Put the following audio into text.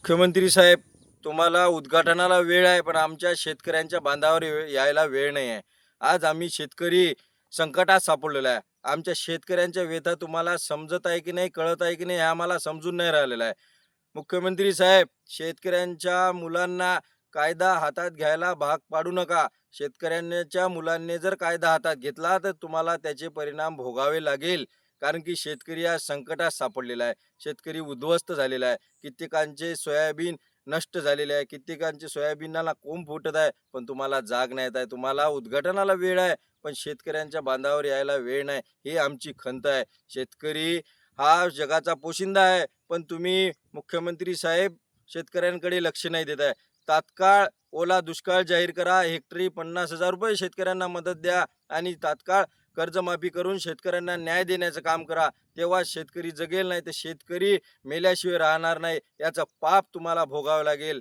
मुख्यमंत्री साहेब, तुम्हाला उद्घाटनाला वेळ आहे, पण आमच्या शेतकऱ्यांच्या बांधावर यायला वेळ नाही आहे. आज आम्ही शेतकरी संकटात सापडलेलो आहे. आमच्या शेतकऱ्यांच्या व्यथा तुम्हाला समजत आहे की नाही, कळत आहे की नाही, हे आम्हाला समजून नाही राहिलेलं आहे. मुख्यमंत्री साहेब, शेतकऱ्यांच्या मुलांना कायदा हातात घ्यायला भाग पाडू नका. शेतकऱ्यांच्या मुलांनी जर कायदा हातात घेतला, तर तुम्हाला त्याचे परिणाम भोगावे लागेल. कारण की शेतकरी आज संकटात सापडलेला आहे. शेतकरी उद्ध्वस्त झालेला आहे. कित्येकांचे सोयाबीन नष्ट झालेले आहे. कित्येकांचे सोयाबीनला कोंब फुटत आहे. पण तुम्हाला जाग नाही येत आहे. तुम्हाला उद्घाटनाला वेळ आहे, पण शेतकऱ्यांच्या बांधावर यायला वेळ नाही. ही आमची खंत आहे. शेतकरी हा जगाचा पोशिंदा आहे, पण तुम्ही मुख्यमंत्री साहेब शेतकऱ्यांकडे लक्ष नाही देत आहे. तात्काळ ओला दुष्काळ जाहीर करा. हेक्टरी ₹50,000 शेतकऱ्यांना मदत द्या आणि तात्काळ कर्जमाफी करून शेतकऱ्यांना न्याय देण्याचं काम करा. तेव्हा शेतकरी जगेल, नाही तर शेतकरी मेल्याशिवाय राहणार नाही. याचं पाप तुम्हाला भोगावं लागेल.